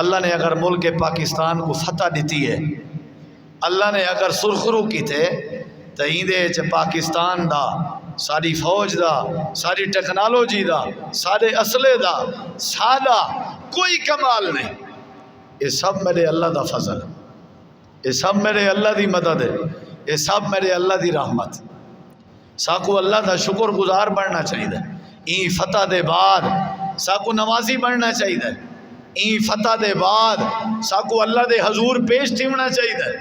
اللہ نے اگر ملک پاکستان کو فتح دیتی ہے، اللہ نے اگر سرخرو کی تھے تو ایندے پاکستان دا، ساری فوج دا، ساری ٹیکنالوجی دا، سارے اسلحے دا، سادہ کوئی کمال نہیں. یہ سب میرے اللہ دا فضل، یہ سب میرے اللہ دی مدد ہے، یہ سب میرے اللہ دی رحمت. ساکو اللہ دا شکر گزار بننا چاہیے. این فتح دے بعد ساکو نمازی بننا چاہیے. این فتح دے بعد ساکو اللہ دے حضور پیش تھیونا چاہیے.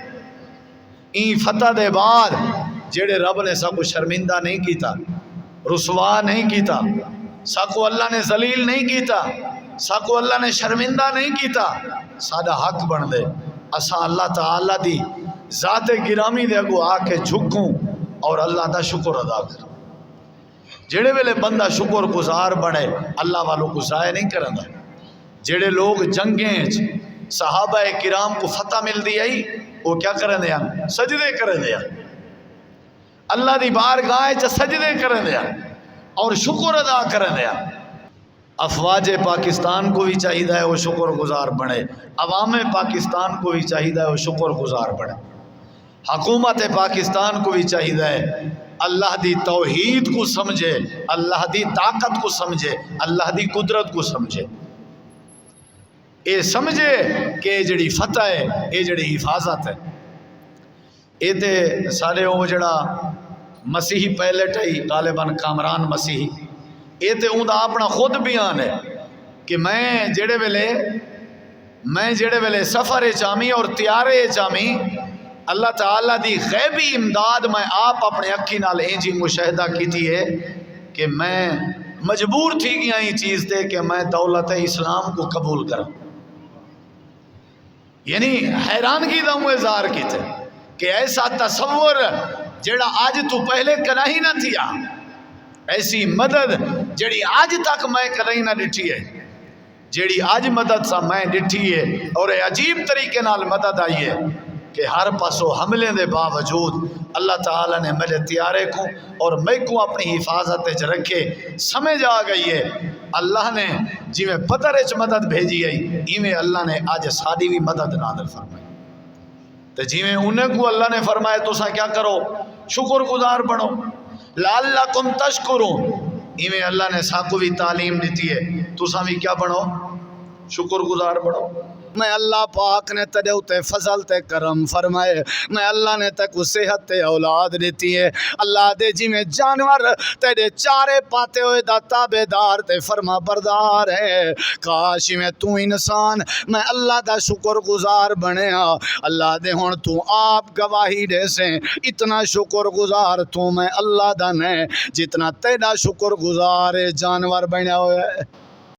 این فتح دے بعد جڑے رب نے ساکو شرمندہ نہیں کیتا، رسوا نہیں کیتا، ساکو اللہ نے ذلیل نہیں کیتا، ساکو اللہ نے شرمندہ نہیں کیتا، سادہ حق بن دے اسا اللہ تعالیٰ دی ذات گرامی دے اگو آ کے جھکوں اور اللہ دا شکر ادا کر. جڑے ویلے بندہ شکر گزار بنے اللہ والوں کو ضائع نہیں کرنا. جڑے لوگ جنگیں صحابہ کرام کو فتح مل دی آئی وہ کیا کریں دیا؟ سجدے کریں دیا، اللہ دی بارگاہ سجدے کریں دیا اور شکر ادا کریں دیا. افواج پاکستان کو بھی چاہیے وہ شکر گزار بنے، عوام پاکستان کو بھی چاہیے وہ شکر گزار بنے، حکومت پاکستان کو بھی چاہیے اللہ دی توحید کو سمجھے، اللہ دی طاقت کو سمجھے، اللہ دی قدرت کو سمجھے. اے سمجھے کہ یہ جڑی فتح ہے، یہ جڑی حفاظت ہے، یہ تے سارے وہ جڑا مسیحی پائلٹ ہے غالباً کامران مسیحی، یہ تے اون دا اپنا خود بیان ہے کہ میں جڑے ویلے سفر چامی اور تیارے چامی اللہ تعالیٰ دی غیبی امداد میں آپ اپنے اکھی نال اینجی مشاہدہ کیتی ہے کہ میں مجبور تھی گیا یہ چیز تے کہ میں دولت اسلام کو قبول کروں. یعنی حیرانگی دا اظہار کیتے کہ ایسا تصور جڑا آج تو پہلے کرا ہی نہ تھیا، ایسی مدد جڑی آج تک میں کرا ہی نہ ڈٹھی ہے، جڑی آج مدد سا میں ڈٹھی ہے اور عجیب طریقے نال مدد آئی ہے کہ ہر پاسوں حملے دے باوجود اللہ تعالیٰ نے میرے تیارے کو اور میں کو اپنی حفاظت چ رکھے. سمجھ آ گئی ہے اللہ نے جی میں بدر اچ مدد بھیجی ہے ایویں اللہ نے آج ساری بھی مدد نازل فرمائی. تو جی میں انہیں کو اللہ نے فرمایا تو سا کیا کرو؟ شکر گزار بنو. لعلکم تشکرون، ایویں اللہ نے ساکو بھی تعلیم دیتی ہے تو سا بھی کیا بنو؟ شکر گزار بنو. میں اللہ پاک نے تیرے اتے فضل تے کرم فرمائے، میں اللہ نے تے کو صحت تے اولاد دیتی ہے. اللہ دے جی میں جانور تیرے چارے پاتے ہوئے دا تابع دار تے فرما بردار ہے. کاش میں تو انسان میں اللہ دا شکر گزار بنے ہاں. اللہ دے ہون تو آپ گواہی دے سے اتنا شکر گزار تو میں اللہ دا نہیں جتنا تیرا شکر گزار جانور بنے ہوئے.